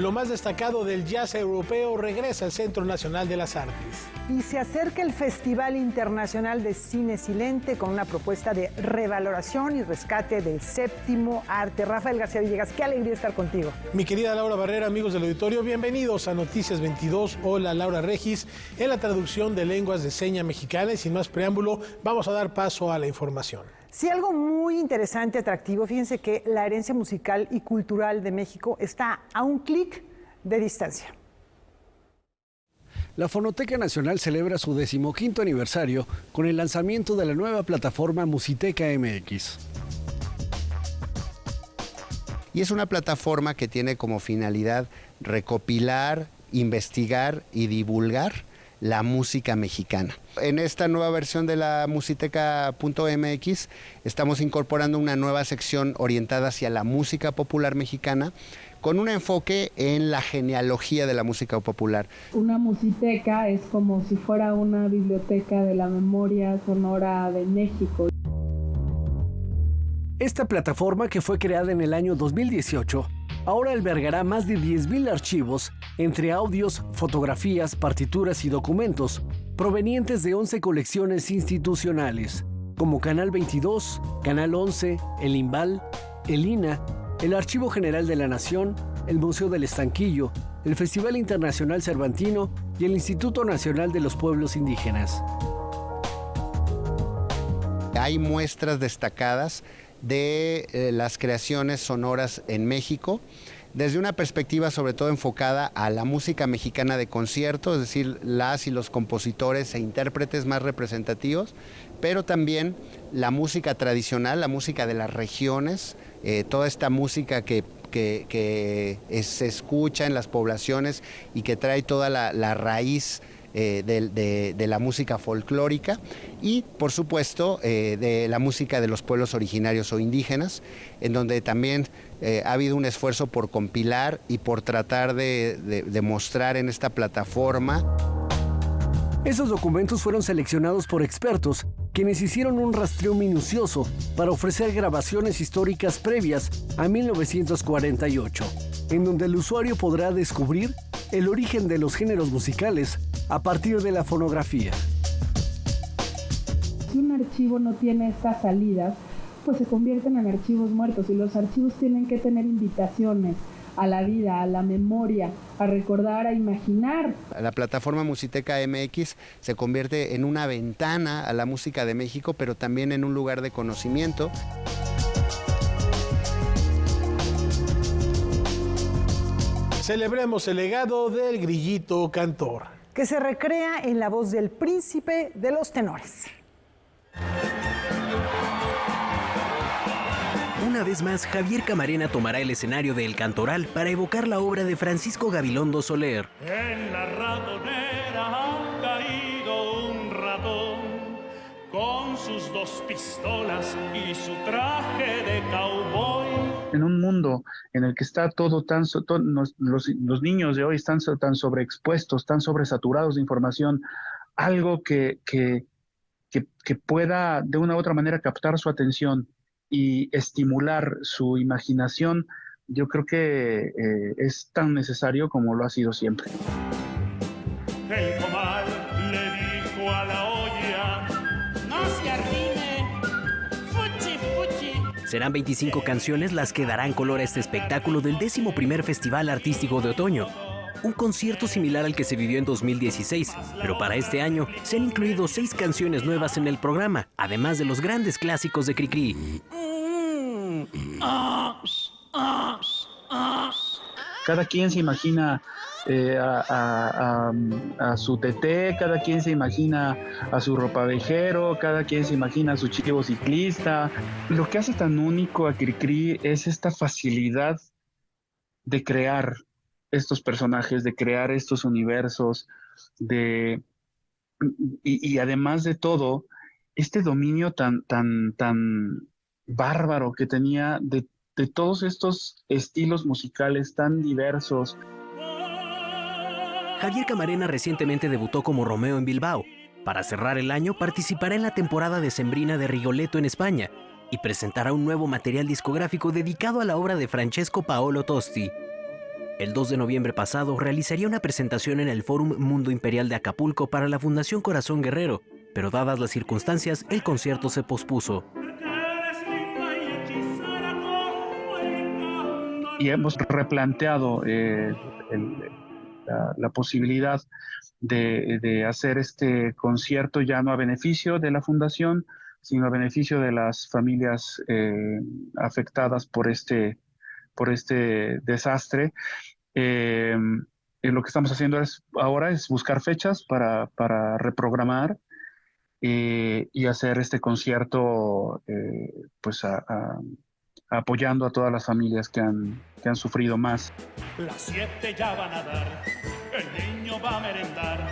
lo más destacado del jazz europeo regresa al Centro Nacional de las Artes. Y se acerca el Festival Internacional de Cine Silente con una propuesta de revaloración y rescate del séptimo arte. Rafael García Villegas, qué alegría estar contigo. Mi querida Laura Barrera, amigos del auditorio, bienvenidos a Noticias 22. Hola, Laura Regis, en la traducción de lenguas de seña mexicana. Y sin más preámbulo, vamos a dar paso a la información. Sí, algo muy interesante, atractivo. Fíjense que la herencia musical y cultural de México está a un clic de distancia. La Fonoteca Nacional celebra su 15º aniversario con el lanzamiento de la nueva plataforma Musiteca MX. Y es una plataforma que tiene como finalidad recopilar, investigar y divulgar la música mexicana. En esta nueva versión de la musiteca.mx estamos incorporando una nueva sección orientada hacia la música popular mexicana, con un enfoque en la genealogía de la música popular. Una musiteca es como si fuera una biblioteca de la memoria sonora de México. Esta plataforma, que fue creada en el año 2018, ahora albergará más de 10,000 archivos, entre audios, fotografías, partituras y documentos, provenientes de 11 colecciones institucionales, como Canal 22, Canal 11, el IMBAL, el INA, el Archivo General de la Nación, el Museo del Estanquillo, el Festival Internacional Cervantino y el Instituto Nacional de los Pueblos Indígenas. Hay muestras destacadas de las creaciones sonoras en México, desde una perspectiva sobre todo enfocada a la música mexicana de concierto, es decir, las y los compositores e intérpretes más representativos, pero también la música tradicional, la música de las regiones, toda esta música que se escucha en las poblaciones y que trae toda la raíz de la música folclórica y, por supuesto, de la música de los pueblos originarios o indígenas, en donde también ha habido un esfuerzo por compilar y por tratar de mostrar en esta plataforma. Esos documentos fueron seleccionados por expertos, quienes hicieron un rastreo minucioso para ofrecer grabaciones históricas previas a 1948, en donde el usuario podrá descubrir el origen de los géneros musicales a partir de la fonografía. Si un archivo no tiene estas salidas, pues se convierten en archivos muertos, y los archivos tienen que tener invitaciones a la vida, a la memoria, a recordar, a imaginar. La plataforma Musiteca MX se convierte en una ventana a la música de México, pero también en un lugar de conocimiento. Celebremos el legado del grillito cantor, que se recrea en la voz del príncipe de los tenores. Una vez más, Javier Camarena tomará el escenario de El Cantoral para evocar la obra de Francisco Gabilondo Soler. En la ratonera ha caído un ratón con sus 2 pistolas y su traje de cowboy. En un mundo en el que está todo tan... los niños de hoy están tan sobreexpuestos, tan sobresaturados de información, algo que pueda de una u otra manera captar su atención y estimular su imaginación, yo creo que es tan necesario como lo ha sido siempre. El comal le dijo a la olla: no se arrime, fuchi, fuchi. Serán 25 canciones las que darán color a este espectáculo del 11º Festival Artístico de Otoño. Un concierto similar al que se vivió en 2016, pero para este año se han incluido 6 canciones nuevas en el programa, además de los grandes clásicos de Cricri. Cada quien se imagina a su teté, cada quien se imagina a su ropavejero, cada quien se imagina a su chivo ciclista. Lo que hace tan único a Cricri es esta facilidad de crear estos personajes, de crear estos universos, y además de todo, este dominio tan bárbaro que tenía de todos estos estilos musicales tan diversos. Javier Camarena recientemente debutó como Romeo en Bilbao. Para cerrar el año participará en la temporada decembrina de Rigoletto en España y presentará un nuevo material discográfico dedicado a la obra de Francesco Paolo Tosti. El 2 de noviembre pasado realizaría una presentación en el Fórum Mundo Imperial de Acapulco para la Fundación Corazón Guerrero, pero dadas las circunstancias, el concierto se pospuso. Y hemos replanteado la posibilidad de hacer este concierto ya no a beneficio de la fundación, sino a beneficio de las familias afectadas por este desastre. Lo que estamos haciendo ahora es buscar fechas para reprogramar y hacer este concierto pues apoyando a todas las familias que han sufrido más. Las 7 ya van a dar, el niño va a merendar,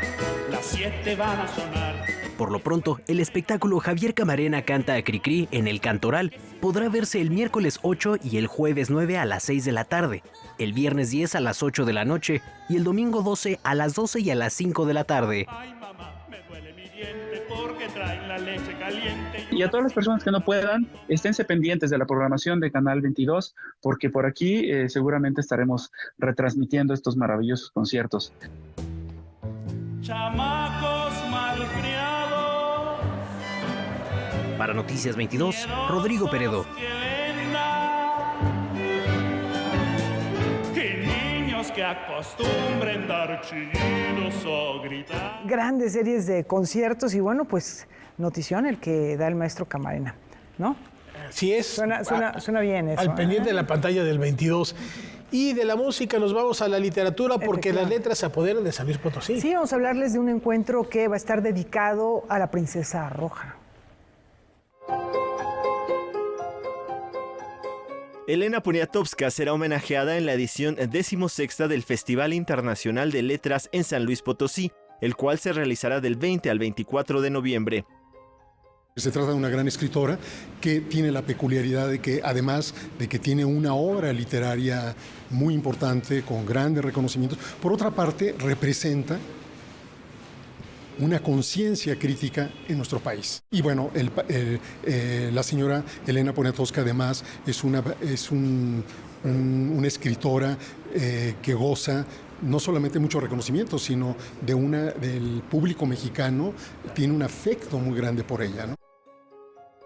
las 7 van a sonar. Por lo pronto, el espectáculo Javier Camarena canta a Cricri en el Cantoral podrá verse el miércoles 8 y el jueves 9 a las 6 de la tarde, el viernes 10 a las 8 de la noche y el domingo 12 a las 12 y a las 5 de la tarde. Ay, mamá, me duele mi diente porque traen la leche caliente. Y a todas las personas que no puedan, esténse pendientes de la programación de Canal 22, porque por aquí seguramente estaremos retransmitiendo estos maravillosos conciertos. Chamacos malcriados. Para Noticias 22, Rodrigo Peredo. Y niños que acostumbren dar chillidos o gritar. Grandes series de conciertos y bueno, pues notición el que da el maestro Camarena, ¿no? Así es. Suena bien eso. Al pendiente de la pantalla del 22. Y de la música nos vamos a la literatura porque las letras se apoderan de San Luis Potosí. Sí, vamos a hablarles de un encuentro que va a estar dedicado a la princesa roja. Elena Poniatowska será homenajeada en la edición 16ª del Festival Internacional de Letras en San Luis Potosí, el cual se realizará del 20 al 24 de noviembre. Se trata de una gran escritora que tiene la peculiaridad de que, además de que tiene una obra literaria muy importante, con grandes reconocimientos, por otra parte representa una conciencia crítica en nuestro país. Y bueno, la señora Elena Poniatowska además es una escritora que goza no solamente mucho reconocimiento, sino del público mexicano, tiene un afecto muy grande por ella, ¿no?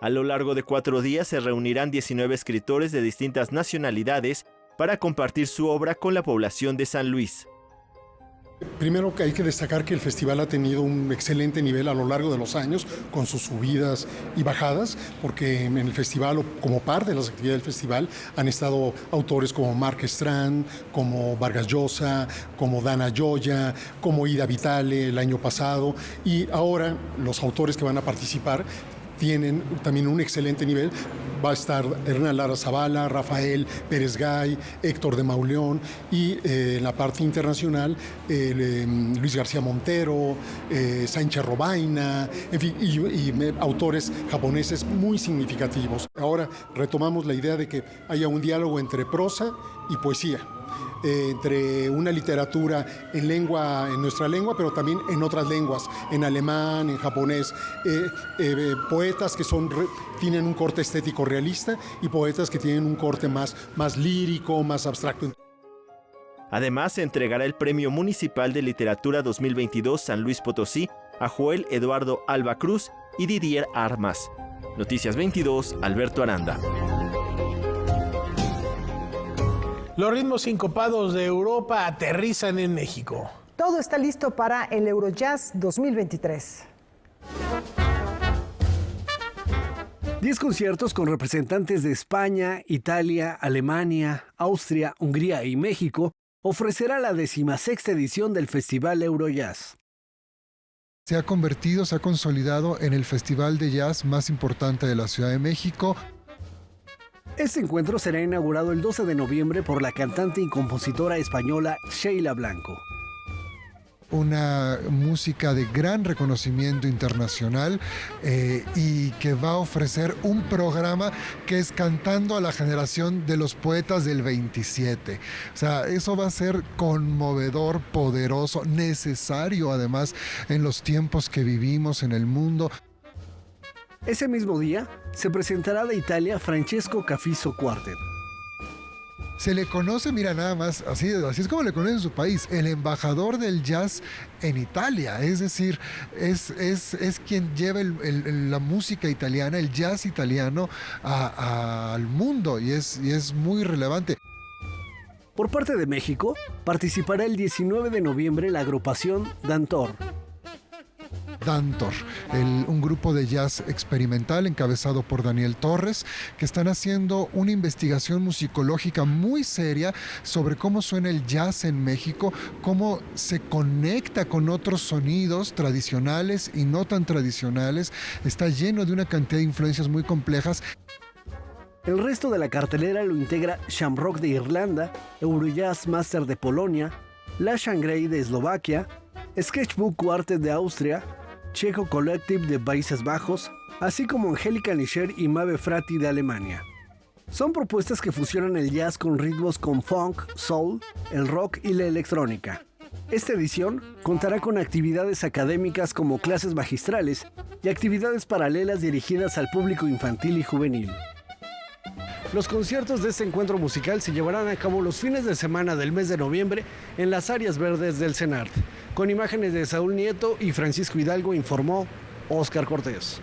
A lo largo de 4 días se reunirán 19 escritores de distintas nacionalidades para compartir su obra con la población de San Luis. Primero que hay que destacar que el festival ha tenido un excelente nivel a lo largo de los años, con sus subidas y bajadas, porque en el festival, o como parte de las actividades del festival, han estado autores como Mark Strand, como Vargas Llosa, como Dana Gioia, como Ida Vitale el año pasado, y ahora los autores que van a participar tienen también un excelente nivel. Va a estar Hernán Lara Zavala, Rafael Pérez Gay, Héctor de Mauleón y en la parte internacional Luis García Montero, Sánchez Robaina, en fin, y autores japoneses muy significativos. Ahora retomamos la idea de que haya un diálogo entre prosa y poesía. Entre una literatura en nuestra lengua, pero también en otras lenguas, en alemán, en japonés, poetas que tienen un corte estético realista y poetas que tienen un corte más lírico, más abstracto. Además, se entregará el Premio Municipal de Literatura 2022 San Luis Potosí a Joel Eduardo Alba Cruz y Didier Armas. Noticias 22, Alberto Aranda. Los ritmos sincopados de Europa aterrizan en México. Todo está listo para el Eurojazz 2023. 10 conciertos con representantes de España, Italia, Alemania, Austria, Hungría y México ofrecerá la 16ª edición del Festival Eurojazz. Se ha consolidado en el festival de jazz más importante de la Ciudad de México. Este encuentro será inaugurado el 12 de noviembre por la cantante y compositora española Sheila Blanco. Una música de gran reconocimiento internacional y que va a ofrecer un programa que es cantando a la generación de los poetas del 27. O sea, eso va a ser conmovedor, poderoso, necesario además en los tiempos que vivimos en el mundo. Ese mismo día se presentará de Italia Francesco Cafiso Quartet. Se le conoce, mira, nada más, así es como le conoce en su país, el embajador del jazz en Italia. Es decir, es quien lleva la música italiana, el jazz italiano al mundo, y es muy relevante. Por parte de México, participará el 19 de noviembre la agrupación Dantor. Dantor, un grupo de jazz experimental encabezado por Daniel Torres, que están haciendo una investigación musicológica muy seria sobre cómo suena el jazz en México, cómo se conecta con otros sonidos tradicionales y no tan tradicionales. Está lleno de una cantidad de influencias muy complejas. El resto de la cartelera lo integra Shamrock de Irlanda, Eurojazz Master de Polonia, La Shangrey de Eslovaquia, Sketchbook Quartet de Austria, Checo Collective de Países Bajos, así como Angélica Nischer y Mabe Frati de Alemania. Son propuestas que fusionan el jazz con ritmos con funk, soul, el rock y la electrónica. Esta edición contará con actividades académicas como clases magistrales y actividades paralelas dirigidas al público infantil y juvenil. Los conciertos de este encuentro musical se llevarán a cabo los fines de semana del mes de noviembre en las áreas verdes del CENART. Con imágenes de Saúl Nieto y Francisco Hidalgo, informó Óscar Cortés.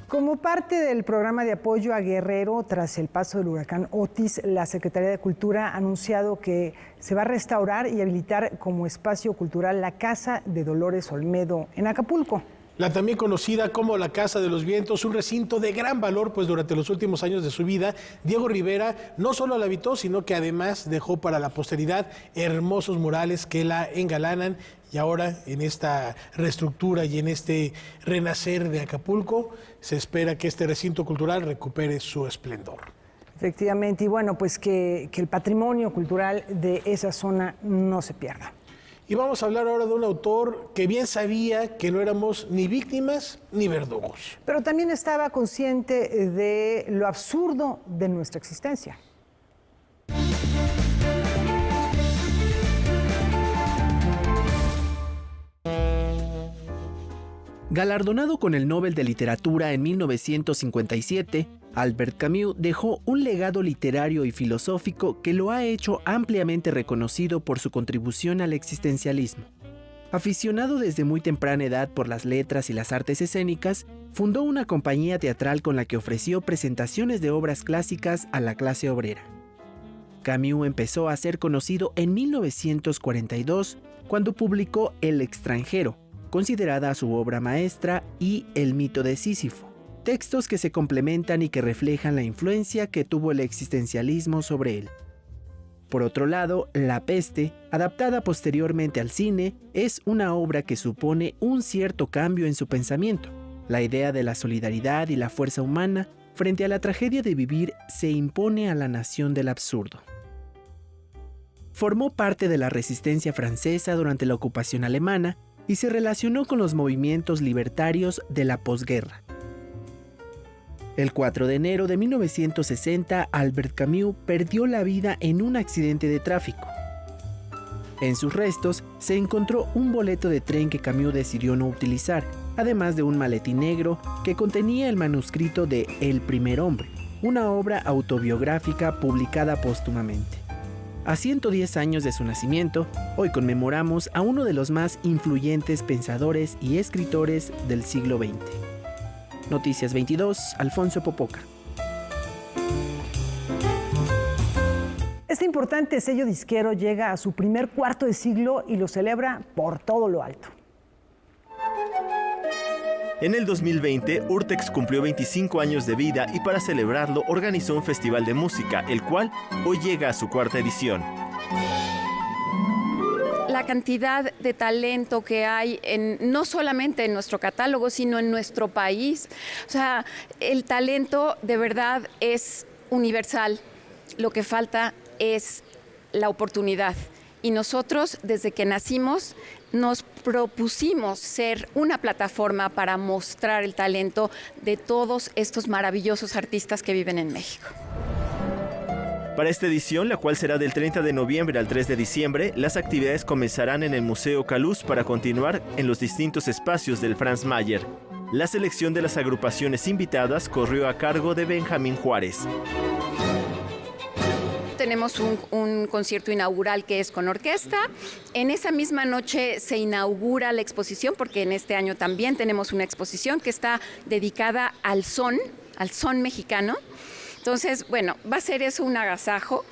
Como parte del programa de apoyo a Guerrero tras el paso del huracán Otis, la Secretaría de Cultura ha anunciado que se va a restaurar y habilitar como espacio cultural la Casa de Dolores Olmedo en Acapulco. La también conocida como la Casa de los Vientos, un recinto de gran valor, pues durante los últimos años de su vida, Diego Rivera no solo la habitó, sino que además dejó para la posteridad hermosos murales que la engalanan. Y ahora, en esta reestructura y en este renacer de Acapulco, se espera que este recinto cultural recupere su esplendor. Efectivamente, y bueno, pues que el patrimonio cultural de esa zona no se pierda. Y vamos a hablar ahora de un autor que bien sabía que no éramos ni víctimas ni verdugos. Pero también estaba consciente de lo absurdo de nuestra existencia. Galardonado con el Nobel de Literatura en 1957, Albert Camus dejó un legado literario y filosófico que lo ha hecho ampliamente reconocido por su contribución al existencialismo. Aficionado desde muy temprana edad por las letras y las artes escénicas, fundó una compañía teatral con la que ofreció presentaciones de obras clásicas a la clase obrera. Camus empezó a ser conocido en 1942, cuando publicó El extranjero, considerada su obra maestra, y El mito de Sísifo, textos que se complementan y que reflejan la influencia que tuvo el existencialismo sobre él. Por otro lado, La peste, adaptada posteriormente al cine, es una obra que supone un cierto cambio en su pensamiento. La idea de la solidaridad y la fuerza humana frente a la tragedia de vivir se impone a la nación del absurdo. Formó parte de la resistencia francesa durante la ocupación alemana y se relacionó con los movimientos libertarios de la posguerra. El 4 de enero de 1960, Albert Camus perdió la vida en un accidente de tráfico. En sus restos se encontró un boleto de tren que Camus decidió no utilizar, además de un maletín negro que contenía el manuscrito de El primer hombre, una obra autobiográfica publicada póstumamente. A 110 años de su nacimiento, hoy conmemoramos a uno de los más influyentes pensadores y escritores del siglo XX. Noticias 22, Alfonso Popoca. Este importante sello disquero llega a su primer cuarto de siglo y lo celebra por todo lo alto. En el 2020, Urtex cumplió 25 años de vida y para celebrarlo organizó un festival de música, el cual hoy llega a su cuarta edición. La cantidad de talento que hay no solamente en nuestro catálogo, sino en nuestro país. O sea, el talento de verdad es universal. Lo que falta es la oportunidad. Y nosotros, desde que nacimos, nos propusimos ser una plataforma para mostrar el talento de todos estos maravillosos artistas que viven en México. Para esta edición, la cual será del 30 de noviembre al 3 de diciembre, las actividades comenzarán en el Museo Caluz para continuar en los distintos espacios del Franz Mayer. La selección de las agrupaciones invitadas corrió a cargo de Benjamín Juárez. Tenemos un concierto inaugural que es con orquesta. En esa misma noche se inaugura la exposición, porque en este año también tenemos una exposición que está dedicada al son mexicano. Entonces, bueno, va a ser eso un agasajo.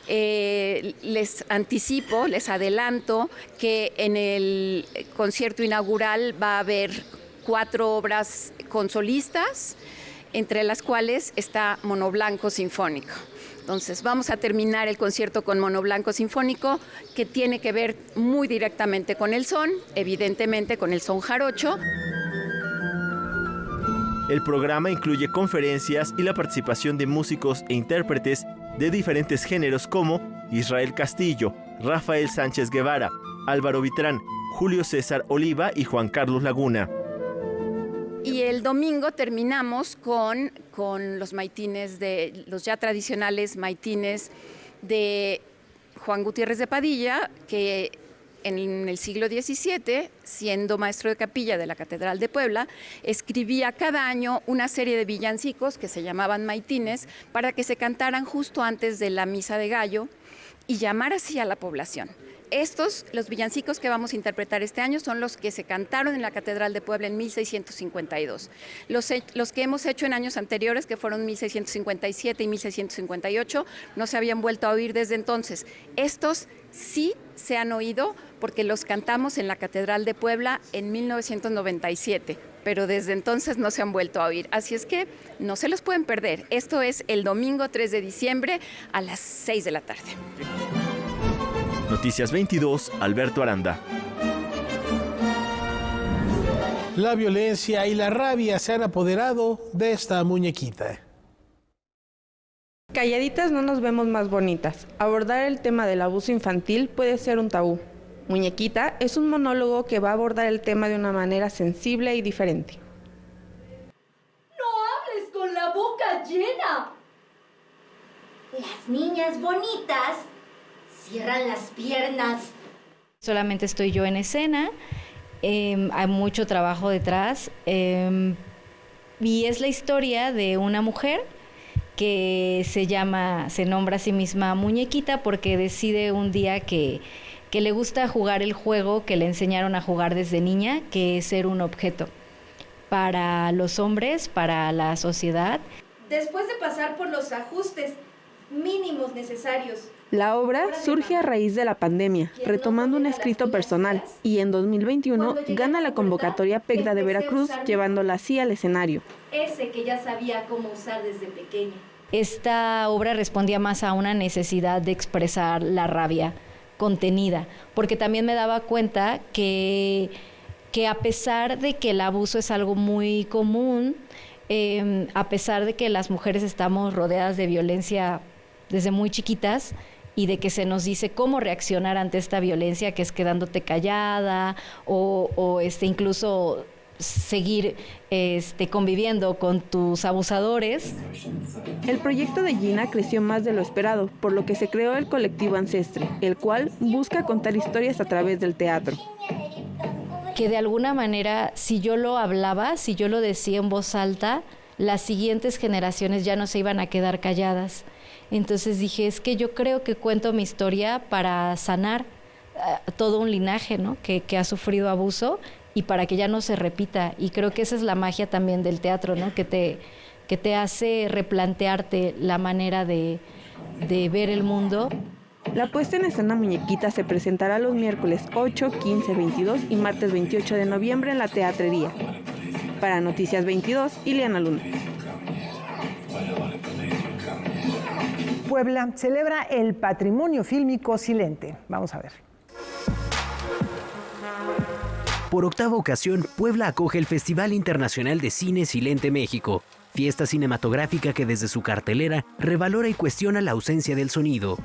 Les anticipo, les adelanto que en el concierto inaugural va a haber 4 obras con solistas, entre las cuales está Mono Blanco Sinfónico. Entonces, vamos a terminar el concierto con Mono Blanco Sinfónico, que tiene que ver muy directamente con el son, evidentemente con el son jarocho. El programa incluye conferencias y la participación de músicos e intérpretes de diferentes géneros como Israel Castillo, Rafael Sánchez Guevara, Álvaro Vitrán, Julio César Oliva y Juan Carlos Laguna. Y el domingo terminamos con los maitines, los ya tradicionales maitines de Juan Gutiérrez de Padilla, que en el siglo XVII, siendo maestro de capilla de la Catedral de Puebla, escribía cada año una serie de villancicos que se llamaban maitines para que se cantaran justo antes de la misa de gallo y llamar así a la población. Los villancicos que vamos a interpretar este año son los que se cantaron en la Catedral de Puebla en 1652. Los que hemos hecho en años anteriores, que fueron 1657 y 1658, no se habían vuelto a oír desde entonces. Estos sí se han oído porque los cantamos en la Catedral de Puebla en 1997, pero desde entonces no se han vuelto a oír. Así es que no se los pueden perder. Esto es el domingo 3 de diciembre a las 6 de la tarde. Noticias 22, Alberto Aranda. La violencia y la rabia se han apoderado de esta muñequita. Calladitas no nos vemos más bonitas. Abordar el tema del abuso infantil puede ser un tabú. Muñequita es un monólogo que va a abordar el tema de una manera sensible y diferente. ¡No hables con la boca llena! Las niñas bonitas cierran las piernas. Solamente estoy yo en escena, hay mucho trabajo detrás y es la historia de una mujer que se nombra a sí misma Muñequita porque decide un día que le gusta jugar el juego que le enseñaron a jugar desde niña, que es ser un objeto para los hombres, para la sociedad. Después de pasar por los ajustes mínimos necesarios, la obra surge a raíz de la pandemia, retomando un escrito personal, y en 2021 gana la convocatoria PECDA de Veracruz, llevándola así al escenario. Ese que ya sabía cómo usar desde pequeña. Esta obra respondía más a una necesidad de expresar la rabia contenida, porque también me daba cuenta que a pesar de que el abuso es algo muy común, a pesar de que las mujeres estamos rodeadas de violencia desde muy chiquitas, y de que se nos dice cómo reaccionar ante esta violencia, que es quedándote callada o incluso seguir conviviendo con tus abusadores. El proyecto de Gina creció más de lo esperado, por lo que se creó el colectivo Ancestre, el cual busca contar historias a través del teatro. Que de alguna manera, si yo lo hablaba, si yo lo decía en voz alta, las siguientes generaciones ya no se iban a quedar calladas. Entonces dije, es que yo creo que cuento mi historia para sanar todo un linaje, ¿no? que ha sufrido abuso y para que ya no se repita. Y creo que esa es la magia también del teatro, ¿no? que te hace replantearte la manera de ver el mundo. La puesta en escena Muñequita se presentará los miércoles 8, 15, 22 y martes 28 de noviembre en la Teatrería. Para Noticias 22, Ileana Luna. Puebla celebra el patrimonio fílmico silente. Vamos a ver. Por octava ocasión, Puebla acoge el Festival Internacional de Cine Silente México, fiesta cinematográfica que desde su cartelera revalora y cuestiona la ausencia del sonido.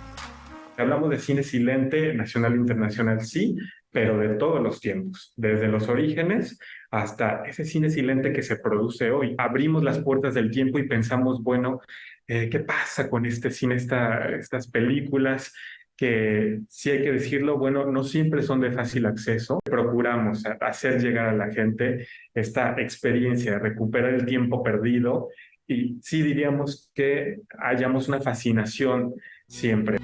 Hablamos de cine silente, nacional e internacional, sí, pero de todos los tiempos, desde los orígenes hasta ese cine silente que se produce hoy. Abrimos las puertas del tiempo y pensamos, bueno, ¿qué pasa con este cine, estas películas que sí hay que decirlo, bueno, no siempre son de fácil acceso. Procuramos hacer llegar a la gente esta experiencia, recuperar el tiempo perdido y sí diríamos que hayamos una fascinación siempre.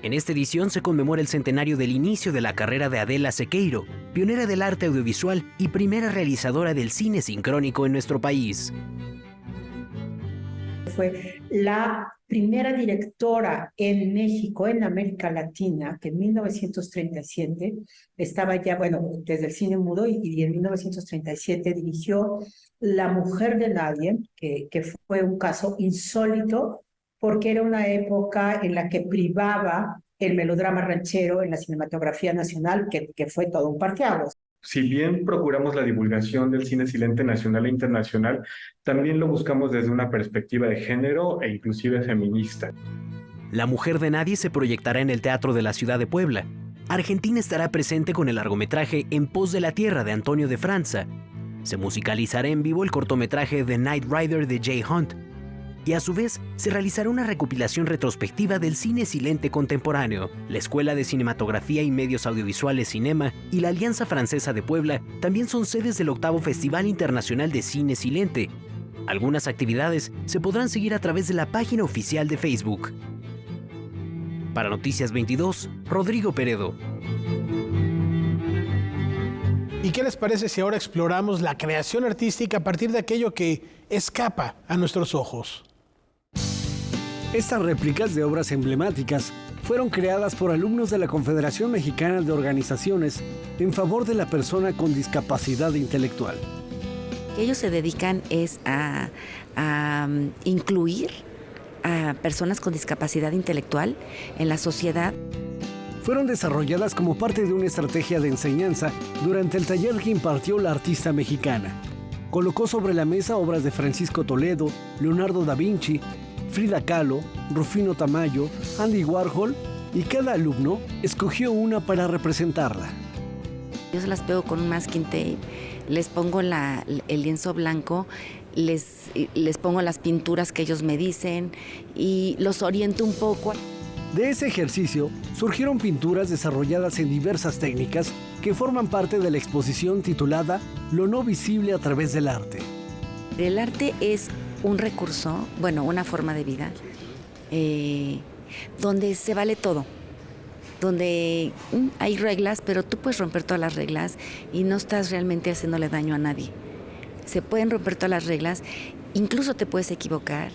En esta edición se conmemora el centenario del inicio de la carrera de Adela Sequeiro, pionera del arte audiovisual y primera realizadora del cine sincrónico en nuestro país. Fue la primera directora en México, en América Latina, que en 1937 estaba ya, bueno, desde el cine mudo, y en 1937 dirigió La mujer de nadie, que fue un caso insólito, porque era una época en la que privaba el melodrama ranchero en la cinematografía nacional, que fue todo un parteaguas. Si bien procuramos la divulgación del cine silente nacional e internacional, también lo buscamos desde una perspectiva de género e inclusive feminista. La mujer de nadie se proyectará en el Teatro de la Ciudad de Puebla. Argentina estará presente con el largometraje En pos de la tierra de Antonio de Franza. Se musicalizará en vivo el cortometraje The Night Rider de Jay Hunt. Y a su vez, se realizará una recopilación retrospectiva del cine silente contemporáneo. La Escuela de Cinematografía y Medios Audiovisuales Cinema y la Alianza Francesa de Puebla también son sedes del 8º Festival Internacional de Cine Silente. Algunas actividades se podrán seguir a través de la página oficial de Facebook. Para Noticias 22, Rodrigo Peredo. ¿Y qué les parece si ahora exploramos la creación artística a partir de aquello que escapa a nuestros ojos? Estas réplicas de obras emblemáticas fueron creadas por alumnos de la Confederación Mexicana de Organizaciones en favor de la persona con discapacidad intelectual. Ellos se dedican a incluir a personas con discapacidad intelectual en la sociedad. Fueron desarrolladas como parte de una estrategia de enseñanza durante el taller que impartió la artista mexicana. Colocó sobre la mesa obras de Francisco Toledo, Leonardo da Vinci, Frida Kahlo, Rufino Tamayo, Andy Warhol, y cada alumno escogió una para representarla. Yo se las pego con un masking tape, les pongo el lienzo blanco, les pongo las pinturas que ellos me dicen y los oriento un poco. De ese ejercicio surgieron pinturas desarrolladas en diversas técnicas que forman parte de la exposición titulada Lo no visible a través del arte. El arte es un recurso, bueno, una forma de vida, donde se vale todo, donde hay reglas, pero tú puedes romper todas las reglas y no estás realmente haciéndole daño a nadie. Se pueden romper todas las reglas, incluso te puedes equivocar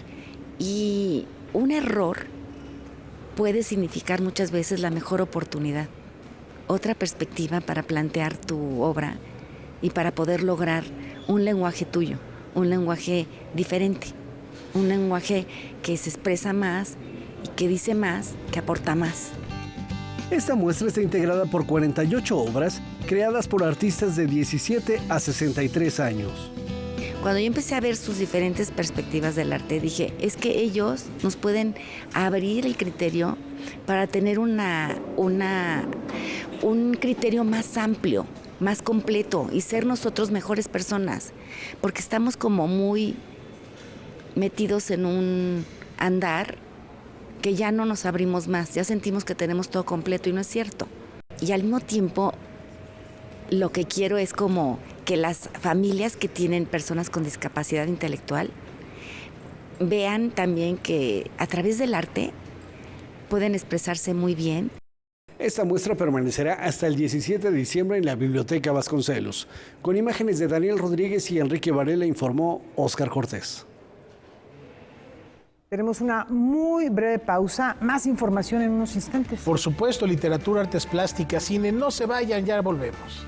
y un error puede significar muchas veces la mejor oportunidad, otra perspectiva para plantear tu obra y para poder lograr un lenguaje tuyo, un lenguaje diferente, un lenguaje que se expresa más y que dice más, que aporta más. Esta muestra está integrada por 48 obras creadas por artistas de 17 a 63 años. Cuando yo empecé a ver sus diferentes perspectivas del arte, dije, es que ellos nos pueden abrir el criterio para tener un criterio más amplio, más completo y ser nosotros mejores personas, porque estamos como muy metidos en un andar que ya no nos abrimos más, ya sentimos que tenemos todo completo y no es cierto. Y al mismo tiempo, lo que quiero es como que las familias que tienen personas con discapacidad intelectual vean también que a través del arte pueden expresarse muy bien. Esta muestra permanecerá hasta el 17 de diciembre en la Biblioteca Vasconcelos. Con imágenes de Daniel Rodríguez y Enrique Varela, informó Óscar Cortés. Tenemos una muy breve pausa, más información en unos instantes. Por supuesto, literatura, artes plásticas, cine, no se vayan, ya volvemos.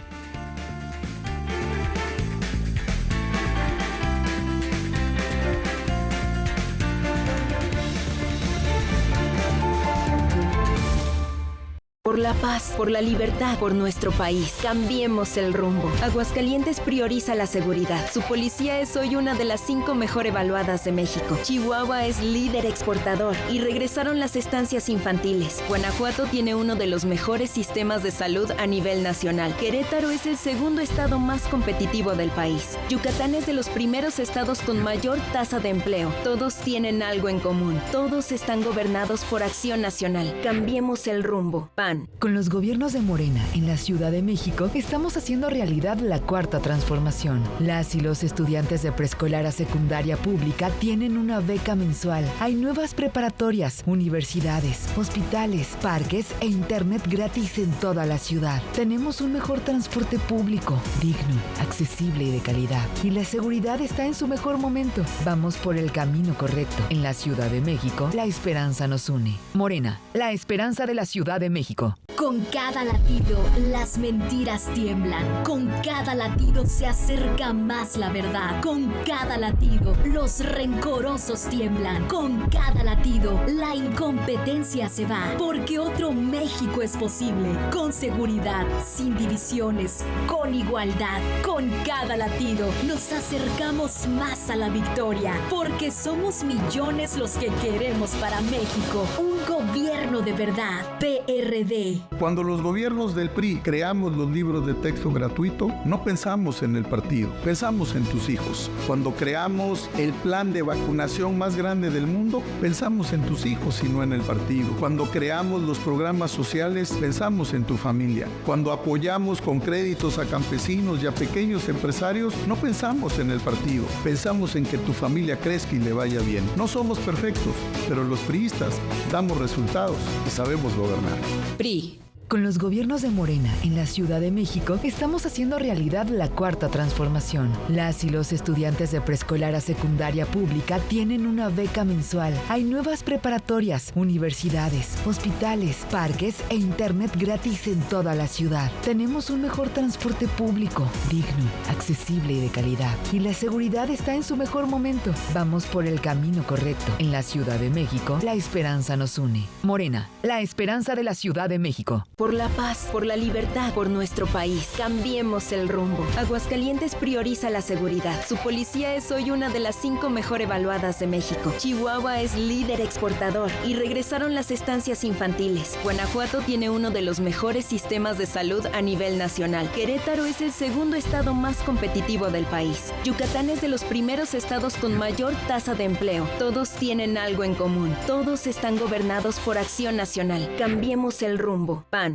por la paz, por la libertad, por nuestro país. Cambiemos el rumbo. Aguascalientes prioriza la seguridad. Su policía es hoy una de las 5 mejor evaluadas de México. Chihuahua es líder exportador y regresaron las estancias infantiles. Guanajuato tiene uno de los mejores sistemas de salud a nivel nacional. Querétaro es el segundo estado más competitivo del país. Yucatán es de los primeros estados con mayor tasa de empleo. Todos tienen algo en común. Todos están gobernados por Acción Nacional. Cambiemos el rumbo. PAN. Con los gobiernos de Morena en la Ciudad de México, estamos haciendo realidad la cuarta transformación. Las y los estudiantes de preescolar a secundaria pública tienen una beca mensual. Hay nuevas preparatorias, universidades, hospitales, parques e internet gratis en toda la ciudad. Tenemos un mejor transporte público, digno, accesible y de calidad. Y la seguridad está en su mejor momento. Vamos por el camino correcto. En la Ciudad de México, la esperanza nos une. Morena, la esperanza de la Ciudad de México. Con cada latido, las mentiras tiemblan. Con cada latido se acerca más la verdad. Con cada latido, los rencorosos tiemblan. Con cada latido, la incompetencia se va. Porque otro México es posible. Con seguridad, sin divisiones, con igualdad. Con cada latido, nos acercamos más a la victoria. Porque somos millones los que queremos para México un gobierno de verdad. PRD. Cuando los gobiernos del PRI creamos los libros de texto gratuito, no pensamos en el partido, pensamos en tus hijos. Cuando creamos el plan de vacunación más grande del mundo, pensamos en tus hijos y no en el partido. Cuando creamos los programas sociales, pensamos en tu familia. Cuando apoyamos con créditos a campesinos y a pequeños empresarios, no pensamos en el partido, pensamos en que tu familia crezca y le vaya bien. No somos perfectos, pero los priistas damos resultados y sabemos gobernar. PRI. Con los gobiernos de Morena en la Ciudad de México, estamos haciendo realidad la cuarta transformación. Las y los estudiantes de preescolar a secundaria pública tienen una beca mensual. Hay nuevas preparatorias, universidades, hospitales, parques e internet gratis en toda la ciudad. Tenemos un mejor transporte público, digno, accesible y de calidad. Y la seguridad está en su mejor momento. Vamos por el camino correcto. En la Ciudad de México, la esperanza nos une. Morena, la esperanza de la Ciudad de México. Por la paz, por la libertad, por nuestro país. Cambiemos el rumbo. Aguascalientes prioriza la seguridad. Su policía es hoy una de las 5 mejor evaluadas de México. Chihuahua es líder exportador y regresaron las estancias infantiles. Guanajuato tiene uno de los mejores sistemas de salud a nivel nacional. Querétaro es el segundo estado más competitivo del país. Yucatán es de los primeros estados con mayor tasa de empleo. Todos tienen algo en común. Todos están gobernados por Acción Nacional. Cambiemos el rumbo. PAN.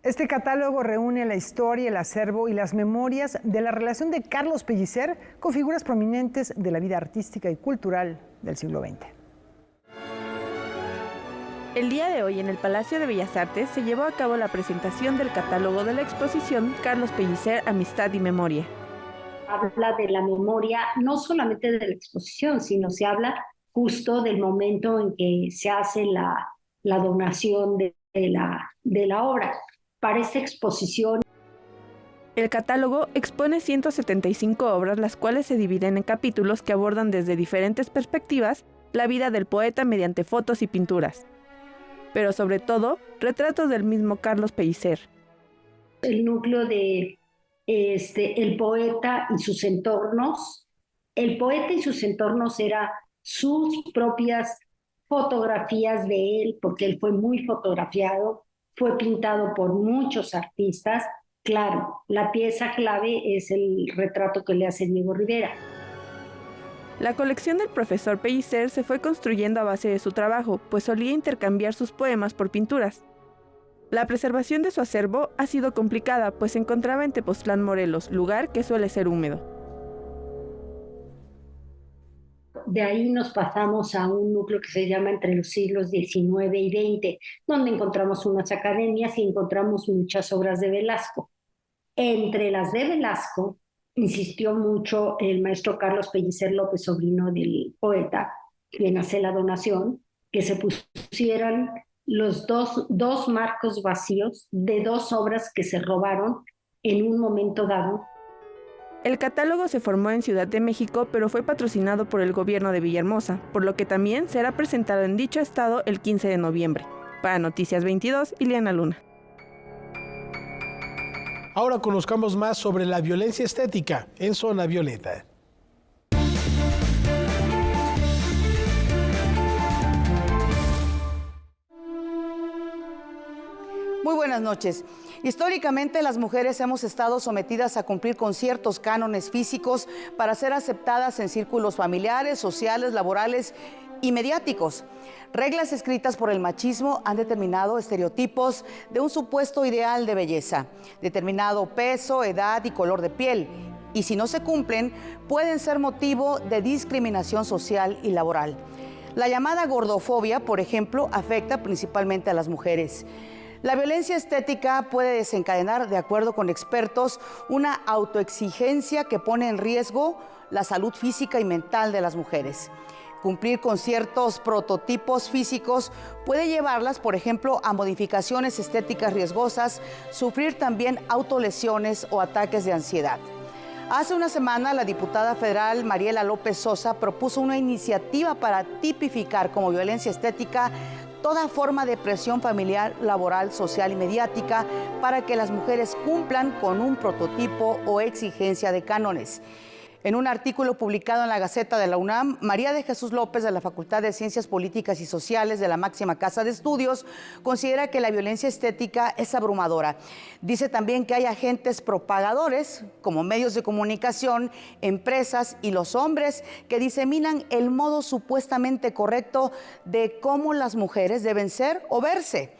Este catálogo reúne la historia, el acervo y las memorias de la relación de Carlos Pellicer con figuras prominentes de la vida artística y cultural del siglo XX. El día de hoy en el Palacio de Bellas Artes se llevó a cabo la presentación del catálogo de la exposición Carlos Pellicer, Amistad y Memoria. Habla de la memoria no solamente de la exposición, sino se habla justo del momento en que se hace la donación de la obra. Para esta exposición. El catálogo expone 175 obras, las cuales se dividen en capítulos que abordan desde diferentes perspectivas la vida del poeta mediante fotos y pinturas. Pero sobre todo, retratos del mismo Carlos Pellicer. El núcleo de el poeta y sus entornos. El poeta y sus entornos eran sus propias fotografías de él, porque él fue muy fotografiado. Fue pintado por muchos artistas. Claro, la pieza clave es el retrato que le hace Diego Rivera. La colección del profesor Pellicer se fue construyendo a base de su trabajo, pues solía intercambiar sus poemas por pinturas. La preservación de su acervo ha sido complicada, pues se encontraba en Tepoztlán, Morelos, lugar que suele ser húmedo. De ahí nos pasamos a un núcleo que se llama entre los siglos XIX y XX, donde encontramos unas academias y encontramos muchas obras de Velasco. Entre las de Velasco, insistió mucho el maestro Carlos Pellicer López, sobrino del poeta, quien hace la donación, que se pusieran los dos marcos vacíos de 2 obras que se robaron en un momento dado. El catálogo se formó en Ciudad de México, pero fue patrocinado por el gobierno de Villahermosa, por lo que también será presentado en dicho estado el 15 de noviembre. Para Noticias 22, Ileana Luna. Ahora conozcamos más sobre la violencia estética en Zona Violeta. Muy buenas noches. Históricamente, las mujeres hemos estado sometidas a cumplir con ciertos cánones físicos para ser aceptadas en círculos familiares, sociales, laborales y mediáticos. Reglas escritas por el machismo han determinado estereotipos de un supuesto ideal de belleza, determinado peso, edad y color de piel, y si no se cumplen, pueden ser motivo de discriminación social y laboral. La llamada gordofobia, por ejemplo, afecta principalmente a las mujeres. La violencia estética puede desencadenar, de acuerdo con expertos, una autoexigencia que pone en riesgo la salud física y mental de las mujeres. Cumplir con ciertos prototipos físicos puede llevarlas, por ejemplo, a modificaciones estéticas riesgosas, sufrir también autolesiones o ataques de ansiedad. Hace una semana, la diputada federal Mariela López Sosa propuso una iniciativa para tipificar como violencia estética toda forma de presión familiar, laboral, social y mediática para que las mujeres cumplan con un prototipo o exigencia de cánones. En un artículo publicado en la Gaceta de la UNAM, María de Jesús López, de la Facultad de Ciencias Políticas y Sociales de la máxima casa de estudios, considera que la violencia estética es abrumadora. Dice también que hay agentes propagadores, como medios de comunicación, empresas y los hombres, que diseminan el modo supuestamente correcto de cómo las mujeres deben ser o verse.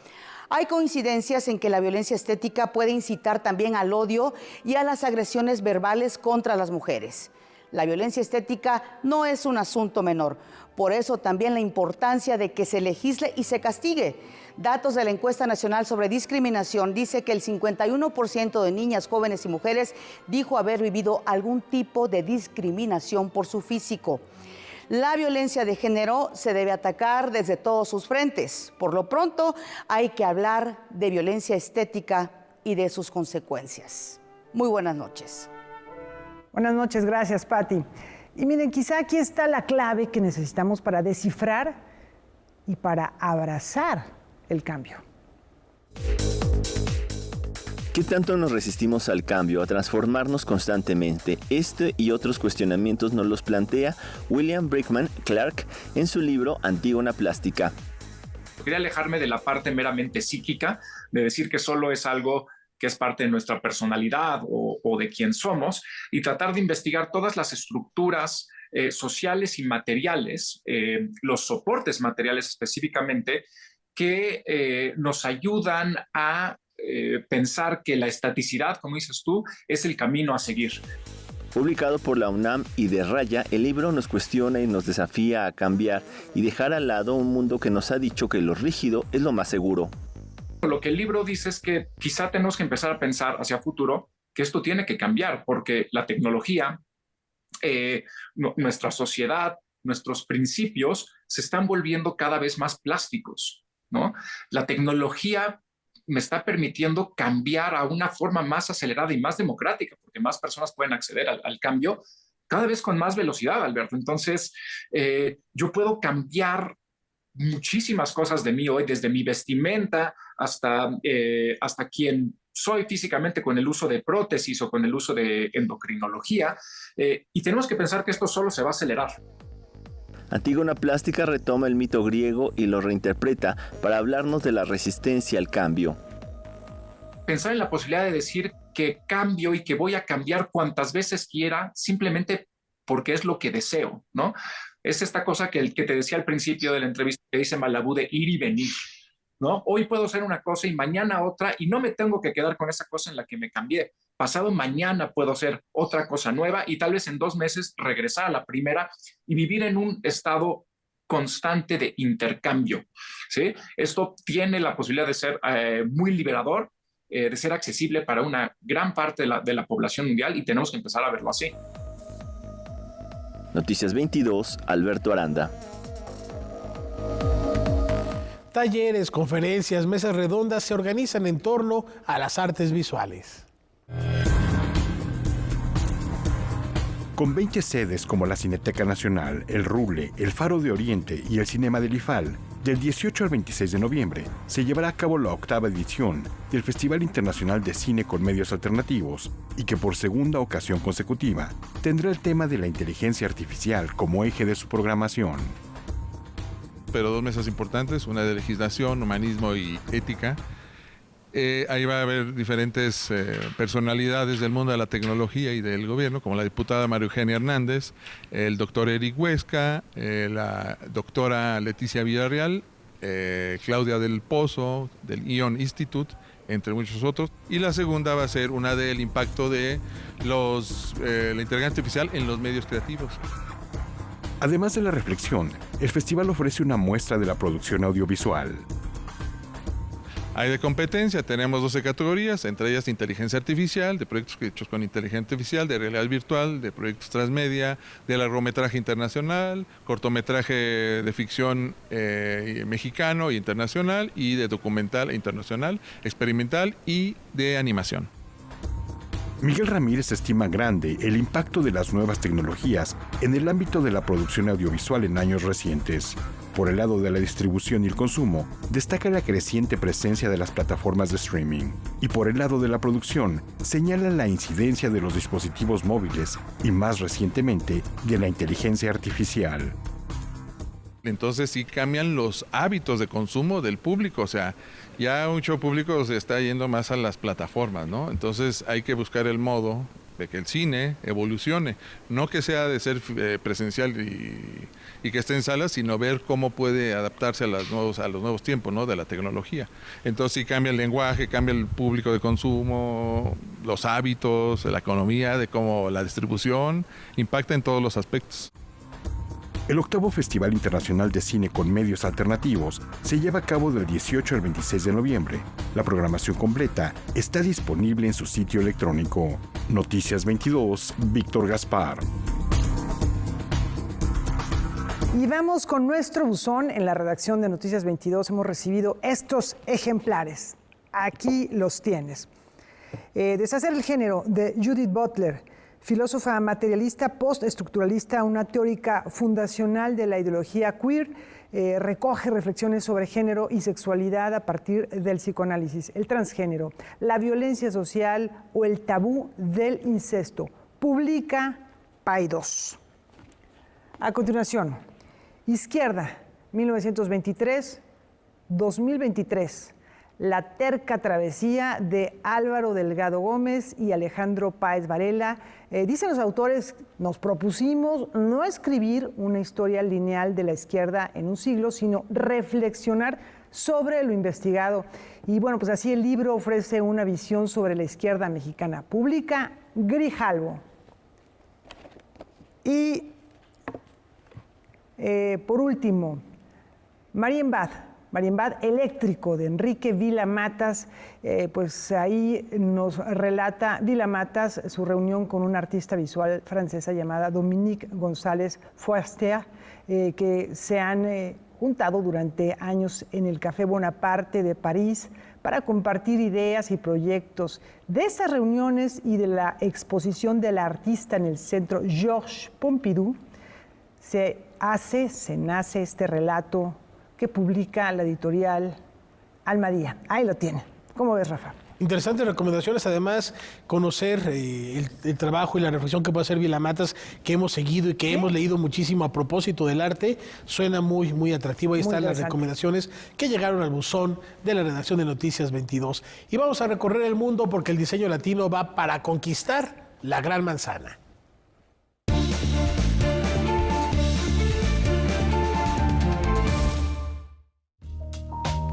Hay coincidencias en que la violencia estética puede incitar también al odio y a las agresiones verbales contra las mujeres. La violencia estética no es un asunto menor, por eso también la importancia de que se legisle y se castigue. Datos de la Encuesta Nacional sobre Discriminación dice que el 51% de niñas, jóvenes y mujeres dijo haber vivido algún tipo de discriminación por su físico. La violencia de género se debe atacar desde todos sus frentes. Por lo pronto, hay que hablar de violencia estética y de sus consecuencias. Muy buenas noches. Buenas noches, gracias, Pati. Y miren, quizá aquí está la clave que necesitamos para descifrar y para abrazar el cambio. ¿Qué tanto nos resistimos al cambio, a transformarnos constantemente? Este y otros cuestionamientos nos los plantea William Brickman Clark en su libro Antígona Plástica. Quería alejarme de la parte meramente psíquica, de decir que solo es algo que es parte de nuestra personalidad o de quién somos, y tratar de investigar todas las estructuras sociales y materiales, los soportes materiales específicamente, que nos ayudan a pensar que la estaticidad, como dices tú, es el camino a seguir. Publicado por la UNAM y de Raya, el libro nos cuestiona y nos desafía a cambiar y dejar al lado un mundo que nos ha dicho que lo rígido es lo más seguro. Lo que el libro dice es que quizá tenemos que empezar a pensar hacia futuro que esto tiene que cambiar, porque la tecnología, nuestra sociedad, nuestros principios se están volviendo cada vez más plásticos, ¿no? La tecnología me está permitiendo cambiar a una forma más acelerada y más democrática, porque más personas pueden acceder al cambio cada vez con más velocidad, Alberto. Entonces, yo puedo cambiar muchísimas cosas de mí hoy, desde mi vestimenta hasta quien soy físicamente con el uso de prótesis o con el uso de endocrinología, y tenemos que pensar que esto solo se va a acelerar. Antígona Plástica retoma el mito griego y lo reinterpreta para hablarnos de la resistencia al cambio. Pensar en la posibilidad de decir que cambio y que voy a cambiar cuantas veces quiera, simplemente porque es lo que deseo, ¿no? Es esta cosa que te decía al principio de la entrevista que dice Malabú de ir y venir, ¿no? Hoy puedo hacer una cosa y mañana otra, y no me tengo que quedar con esa cosa en la que me cambié. Pasado mañana puedo hacer otra cosa nueva y tal vez en 2 meses regresar a la primera y vivir en un estado constante de intercambio, ¿sí? Esto tiene la posibilidad de ser muy liberador, de ser accesible para una gran parte de la población mundial, y tenemos que empezar a verlo así. Noticias 22, Alberto Aranda. Talleres, conferencias, mesas redondas se organizan en torno a las artes visuales. Con 20 sedes como la Cineteca Nacional, el Rule, el Faro de Oriente y el Cinema del IFAL, del 18 al 26 de noviembre se llevará a cabo la 8ª edición del Festival Internacional de Cine con Medios Alternativos y que por segunda ocasión consecutiva tendrá el tema de la inteligencia artificial como eje de su programación. Pero 2 mesas importantes, una de legislación, humanismo y ética. Ahí va a haber diferentes personalidades del mundo de la tecnología y del gobierno, como la diputada María Eugenia Hernández, el doctor Eric Huesca, la doctora Leticia Villarreal, Claudia del Pozo, del ION Institute, entre muchos otros. Y la segunda va a ser una del impacto de la inteligencia artificial en los medios creativos. Además de la reflexión, el festival ofrece una muestra de la producción audiovisual. Hay de competencia, tenemos 12 categorías, entre ellas inteligencia artificial, de proyectos hechos con inteligencia artificial, de realidad virtual, de proyectos transmedia, de largometraje internacional, cortometraje de ficción mexicano e internacional, y de documental e internacional, experimental y de animación. Miguel Ramírez estima grande el impacto de las nuevas tecnologías en el ámbito de la producción audiovisual en años recientes. Por el lado de la distribución y el consumo, destaca la creciente presencia de las plataformas de streaming. Y por el lado de la producción, señala la incidencia de los dispositivos móviles y, más recientemente, de la inteligencia artificial. Entonces sí cambian los hábitos de consumo del público, o sea, ya mucho público se está yendo más a las plataformas, ¿no? Entonces hay que buscar el modo de que el cine evolucione, no que sea de ser presencial y que esté en salas, sino ver cómo puede adaptarse a los nuevos tiempos, ¿no?, de la tecnología. Entonces sí cambia el lenguaje, cambia el público de consumo, los hábitos, la economía, de cómo la distribución, impacta en todos los aspectos. El 8º Festival Internacional de Cine con Medios Alternativos se lleva a cabo del 18 al 26 de noviembre. La programación completa está disponible en su sitio electrónico. Noticias 22, Víctor Gaspar. Y vamos con nuestro buzón. En la redacción de Noticias 22 hemos recibido estos ejemplares. Aquí los tienes. Deshacer el género, de Judith Butler, filósofa materialista postestructuralista, una teórica fundacional de la ideología queer, recoge reflexiones sobre género y sexualidad a partir del psicoanálisis, el transgénero, la violencia social o el tabú del incesto. Publica Paidós. A continuación, Izquierda, 1923-2023. La terca travesía de Álvaro Delgado Gómez y Alejandro Páez Varela. Dicen los autores, nos propusimos no escribir una historia lineal de la izquierda en un siglo, sino reflexionar sobre lo investigado. Y bueno, pues así el libro ofrece una visión sobre la izquierda mexicana. Publica Grijalbo. Y por último, Marienbad, eléctrico, de Enrique Vila Matas. Pues ahí nos relata Vila Matas su reunión con una artista visual francesa llamada Dominique González Foerster, que se han juntado durante años en el Café Bonaparte de París para compartir ideas y proyectos. De esas reuniones y de la exposición de la artista en el Centro Georges Pompidou, se nace este relato que publica la editorial Almadía. Ahí lo tiene. ¿Cómo ves, Rafa? Interesantes recomendaciones, además conocer el trabajo y la reflexión que puede hacer Vila Matas, que hemos seguido y que hemos leído muchísimo a propósito del arte. Suena muy, muy atractivo. Ahí están las recomendaciones que llegaron al buzón de la redacción de Noticias 22. Y vamos a recorrer el mundo porque el diseño latino va para conquistar la Gran Manzana.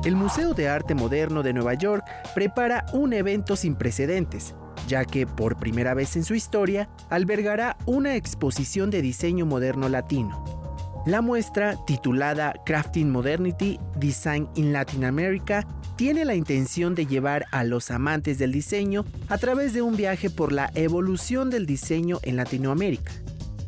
El Museo de Arte Moderno de Nueva York prepara un evento sin precedentes, ya que por primera vez en su historia albergará una exposición de diseño moderno latino. La muestra, titulada Crafting Modernity: Design in Latin America, tiene la intención de llevar a los amantes del diseño a través de un viaje por la evolución del diseño en Latinoamérica.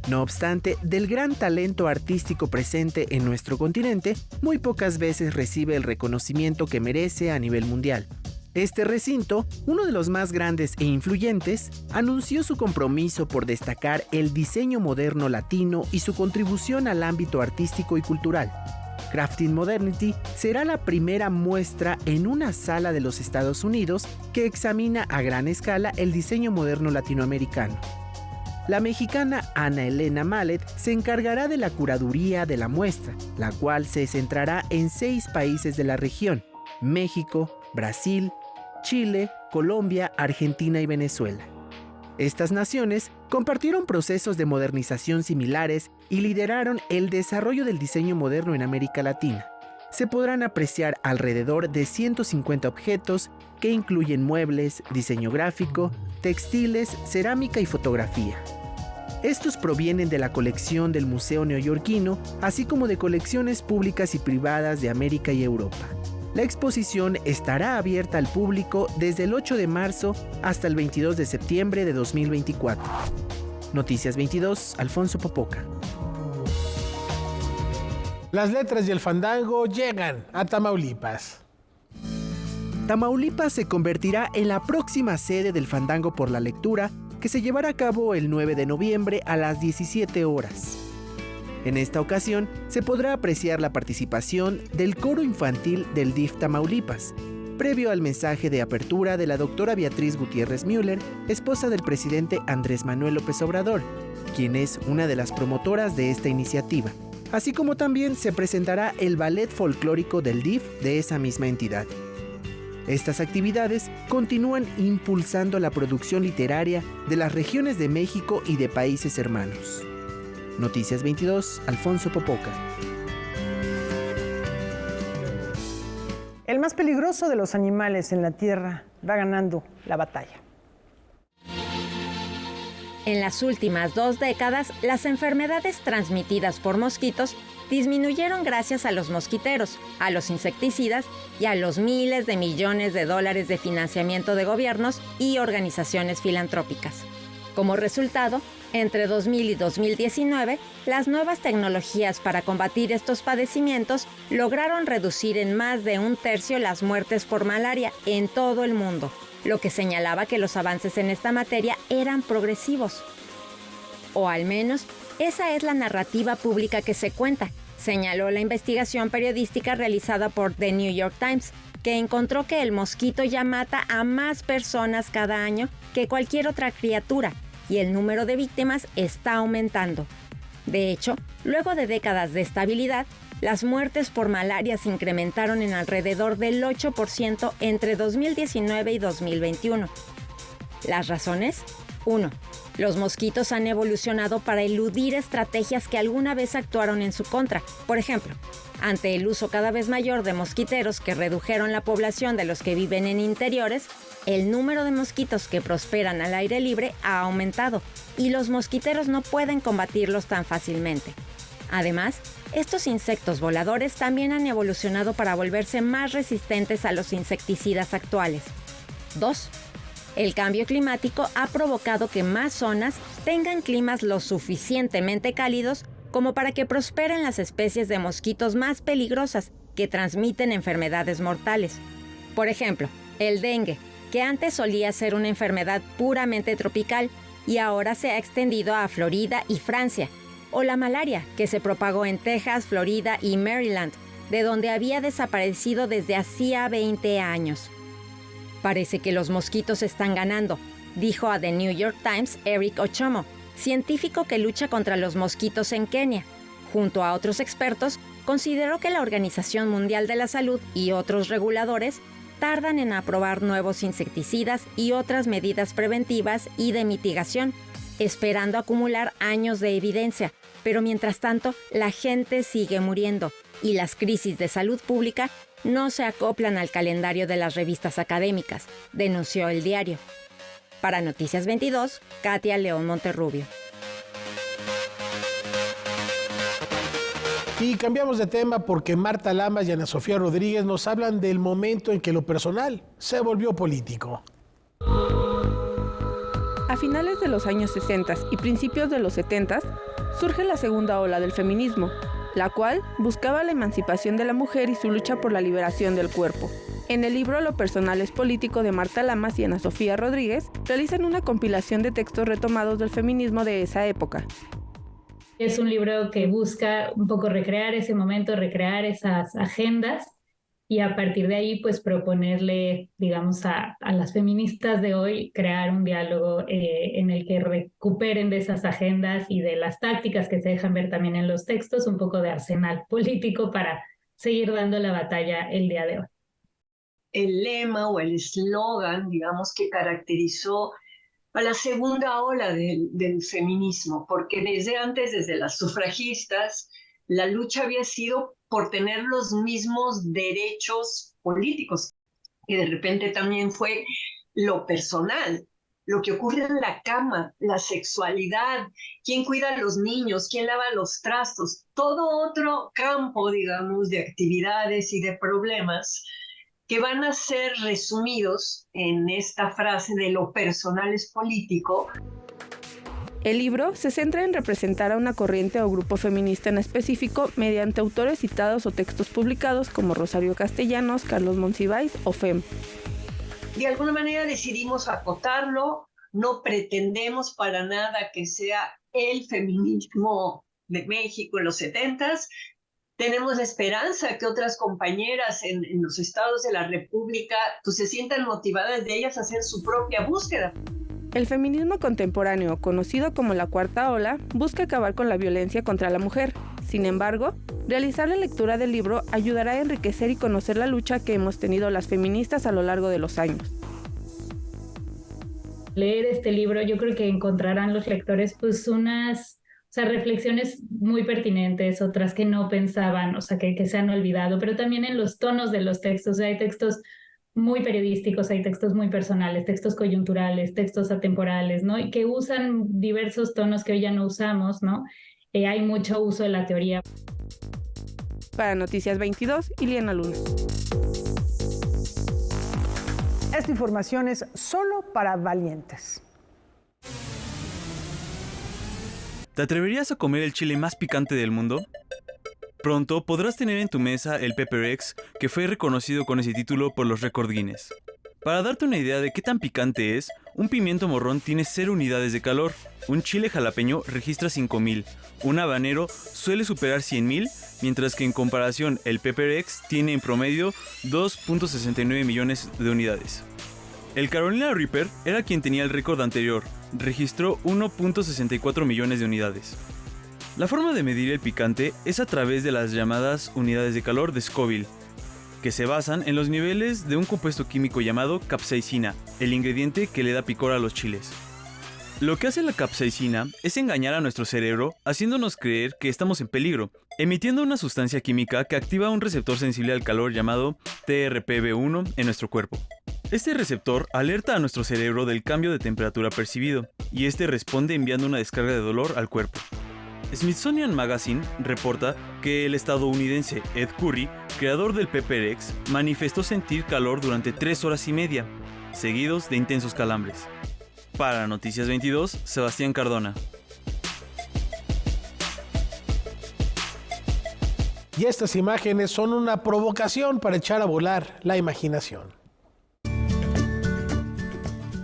No obstante, del gran talento artístico presente en nuestro continente, muy pocas veces recibe el reconocimiento que merece a nivel mundial. Este recinto, uno de los más grandes e influyentes, anunció su compromiso por destacar el diseño moderno latino y su contribución al ámbito artístico y cultural. Crafting Modernity será la primera muestra en una sala de los Estados Unidos que examina a gran escala el diseño moderno latinoamericano. La mexicana Ana Elena Mallet se encargará de la curaduría de la muestra, la cual se centrará en 6 países de la región: México, Brasil, Chile, Colombia, Argentina y Venezuela. Estas naciones compartieron procesos de modernización similares y lideraron el desarrollo del diseño moderno en América Latina. Se podrán apreciar alrededor de 150 objetos que incluyen muebles, diseño gráfico, textiles, cerámica y fotografía. Estos provienen de la colección del Museo Neoyorquino, así como de colecciones públicas y privadas de América y Europa. La exposición estará abierta al público desde el 8 de marzo hasta el 22 de septiembre de 2024. Noticias 22, Alfonso Popoca. Las letras y el fandango llegan a Tamaulipas. Tamaulipas se convertirá en la próxima sede del Fandango por la Lectura, que se llevará a cabo el 9 de noviembre a las 17 horas. En esta ocasión, se podrá apreciar la participación del coro infantil del DIF Tamaulipas, previo al mensaje de apertura de la doctora Beatriz Gutiérrez Müller, esposa del presidente Andrés Manuel López Obrador, quien es una de las promotoras de esta iniciativa. Así como también se presentará el ballet folclórico del DIF de esa misma entidad. Estas actividades continúan impulsando la producción literaria de las regiones de México y de países hermanos. Noticias 22, Alfonso Popoca. El más peligroso de los animales en la Tierra va ganando la batalla. En las últimas 2 décadas, las enfermedades transmitidas por mosquitos disminuyeron gracias a los mosquiteros, a los insecticidas y a los miles de millones de dólares de financiamiento de gobiernos y organizaciones filantrópicas. Como resultado, entre 2000 y 2019, las nuevas tecnologías para combatir estos padecimientos lograron reducir en más de 1/3 las muertes por malaria en todo el mundo, lo que señalaba que los avances en esta materia eran progresivos. O al menos, esa es la narrativa pública que se cuenta, señaló la investigación periodística realizada por The New York Times, que encontró que el mosquito ya mata a más personas cada año que cualquier otra criatura, y el número de víctimas está aumentando. De hecho, luego de décadas de estabilidad, las muertes por malaria se incrementaron en alrededor del 8% entre 2019 y 2021. ¿Las razones? 1. Los mosquitos han evolucionado para eludir estrategias que alguna vez actuaron en su contra. Por ejemplo, ante el uso cada vez mayor de mosquiteros que redujeron la población de los que viven en interiores, el número de mosquitos que prosperan al aire libre ha aumentado y los mosquiteros no pueden combatirlos tan fácilmente. Además, estos insectos voladores también han evolucionado para volverse más resistentes a los insecticidas actuales. 2. El cambio climático ha provocado que más zonas tengan climas lo suficientemente cálidos como para que prosperen las especies de mosquitos más peligrosas que transmiten enfermedades mortales. Por ejemplo, el dengue, que antes solía ser una enfermedad puramente tropical y ahora se ha extendido a Florida y Francia, o la malaria, que se propagó en Texas, Florida y Maryland, de donde había desaparecido desde hacía 20 años. Parece que los mosquitos están ganando, dijo a The New York Times Eric Ochomo, científico que lucha contra los mosquitos en Kenia. Junto a otros expertos, consideró que la Organización Mundial de la Salud y otros reguladores tardan en aprobar nuevos insecticidas y otras medidas preventivas y de mitigación, esperando acumular años de evidencia. Pero mientras tanto, la gente sigue muriendo y las crisis de salud pública no se acoplan al calendario de las revistas académicas, denunció el diario. Para Noticias 22, Katia León Monterrubio. Y cambiamos de tema porque Marta Lamas y Ana Sofía Rodríguez nos hablan del momento en que lo personal se volvió político. A finales de los años 60 y principios de los 70 surge la segunda ola del feminismo, la cual buscaba la emancipación de la mujer y su lucha por la liberación del cuerpo. En el libro Lo personal es político de Marta Lamas y Ana Sofía Rodríguez realizan una compilación de textos retomados del feminismo de esa época. Es un libro que busca un poco recrear ese momento, recrear esas agendas y a partir de ahí pues proponerle, digamos, a las feministas de hoy crear un diálogo en el que recuperen de esas agendas y de las tácticas que se dejan ver también en los textos, un poco de arsenal político para seguir dando la batalla el día de hoy. El lema o el eslogan, digamos, que caracterizó a la segunda ola del feminismo, porque desde antes, desde las sufragistas, la lucha había sido por tener los mismos derechos políticos, y de repente también fue lo personal, lo que ocurre en la cama, la sexualidad, quién cuida a los niños, quién lava los trastos, todo otro campo, digamos, de actividades y de problemas que van a ser resumidos en esta frase de lo personal es político. El libro se centra en representar a una corriente o grupo feminista en específico mediante autores citados o textos publicados como Rosario Castellanos, Carlos Monsiváis o FEM. De alguna manera decidimos acotarlo, no pretendemos para nada que sea el feminismo de México en los 70s. Tenemos la esperanza que otras compañeras en los estados de la República pues, se sientan motivadas de ellas a hacer su propia búsqueda. El feminismo contemporáneo, conocido como la Cuarta Ola, busca acabar con la violencia contra la mujer. Sin embargo, realizar la lectura del libro ayudará a enriquecer y conocer la lucha que hemos tenido las feministas a lo largo de los años. Leer este libro, yo creo que encontrarán los lectores pues unas reflexiones muy pertinentes, otras que no pensaban, que se han olvidado, pero también en los tonos de los textos. Hay textos muy periodísticos, hay textos muy personales, textos coyunturales, textos atemporales, ¿no? Y que usan diversos tonos que hoy ya no usamos, ¿no? Hay mucho uso de la teoría. Para Noticias 22, Ileana Luna. Esta información es solo para valientes. ¿Te atreverías a comer el chile más picante del mundo? Pronto podrás tener en tu mesa el Pepper X, que fue reconocido con ese título por los récord Guinness. Para darte una idea de qué tan picante es, un pimiento morrón tiene 0 unidades de calor, un chile jalapeño registra 5000, un habanero suele superar 100,000, mientras que en comparación el Pepper X tiene en promedio 2.69 millones de unidades. El Carolina Reaper era quien tenía el récord anterior, registró 1.64 millones de unidades. La forma de medir el picante es a través de las llamadas unidades de calor de Scoville, que se basan en los niveles de un compuesto químico llamado capsaicina, el ingrediente que le da picor a los chiles. Lo que hace la capsaicina es engañar a nuestro cerebro haciéndonos creer que estamos en peligro, emitiendo una sustancia química que activa un receptor sensible al calor llamado TRPV1 en nuestro cuerpo. Este receptor alerta a nuestro cerebro del cambio de temperatura percibido, y este responde enviando una descarga de dolor al cuerpo. Smithsonian Magazine reporta que el estadounidense Ed Curry, creador del Pepper X, manifestó sentir calor durante 3 horas y media, seguidos de intensos calambres. Para Noticias 22, Sebastián Cardona. Y estas imágenes son una provocación para echar a volar la imaginación.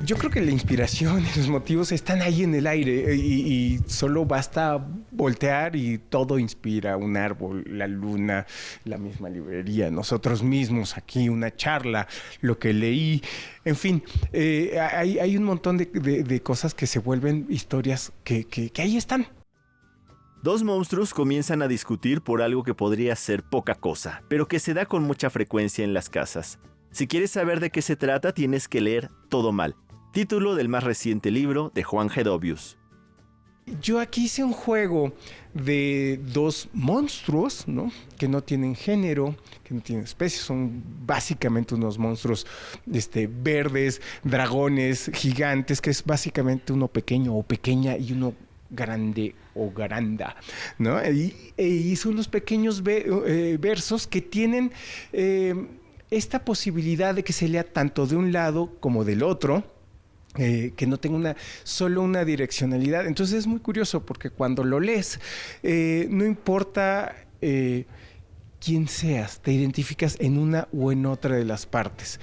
Yo creo que la inspiración y los motivos están ahí en el aire y solo basta voltear y todo inspira. Un árbol, la luna, la misma librería, nosotros mismos aquí, una charla, lo que leí. En fin, hay un montón de cosas que se vuelven historias que ahí están. Dos monstruos comienzan a discutir por algo que podría ser poca cosa, pero que se da con mucha frecuencia en las casas. Si quieres saber de qué se trata, tienes que leer Todo Mal, título del más reciente libro de Juan Gedovius. Yo aquí hice un juego de dos monstruos, ¿no? Que no tienen género, que no tienen especie, son básicamente unos monstruos verdes, dragones, gigantes, que es básicamente uno pequeño o pequeña y uno grande o granda, ¿no? Y hice unos pequeños versos que tienen esta posibilidad de que se lea tanto de un lado como del otro, que no tenga solo una direccionalidad. Entonces es muy curioso porque cuando lo lees, no importa quien seas, te identificas en una o en otra de las partes.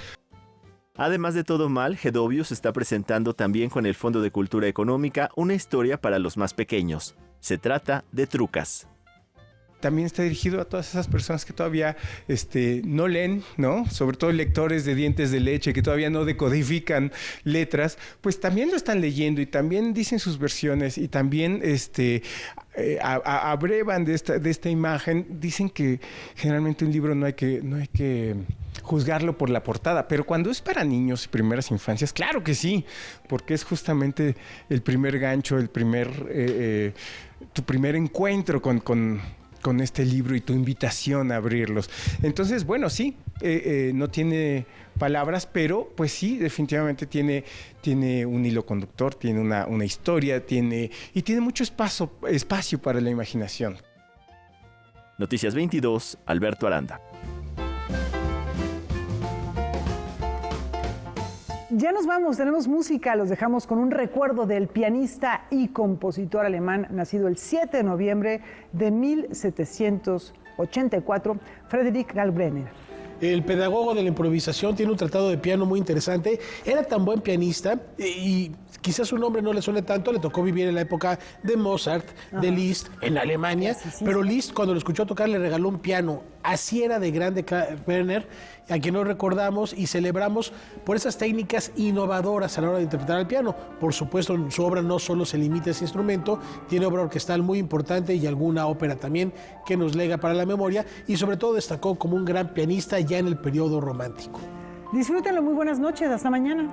Además de Todo Mal, Gedovius está presentando también con el Fondo de Cultura Económica una historia para los más pequeños. Se trata de Trucas. También está dirigido a todas esas personas que todavía no leen, ¿no? Sobre todo lectores de dientes de leche que todavía no decodifican letras, pues también lo están leyendo y también dicen sus versiones y también abrevan de esta imagen. Dicen que generalmente un libro no hay que juzgarlo por la portada, pero cuando es para niños y primeras infancias, claro que sí, porque es justamente el primer gancho, tu primer encuentro con este libro y tu invitación a abrirlos. Entonces, bueno, sí, no tiene palabras, pero pues sí, definitivamente tiene un hilo conductor, tiene una historia, tiene mucho espacio para la imaginación. Noticias 22, Alberto Aranda. Ya nos vamos, tenemos música, los dejamos con un recuerdo del pianista y compositor alemán nacido el 7 de noviembre de 1784, Friedrich Kalkbrenner. El pedagogo de la improvisación tiene un tratado de piano muy interesante. Era tan buen pianista y quizás su nombre no le suene tanto, le tocó vivir en la época de Mozart, de Liszt, en Alemania, pero Liszt cuando lo escuchó tocar le regaló un piano. Así era de grande Werner, a quien nos recordamos y celebramos por esas técnicas innovadoras a la hora de interpretar el piano. Por supuesto, su obra no solo se limita a ese instrumento, tiene obra orquestal muy importante y alguna ópera también que nos lega para la memoria, y sobre todo destacó como un gran pianista ya en el periodo romántico. Disfrútenlo, muy buenas noches, hasta mañana.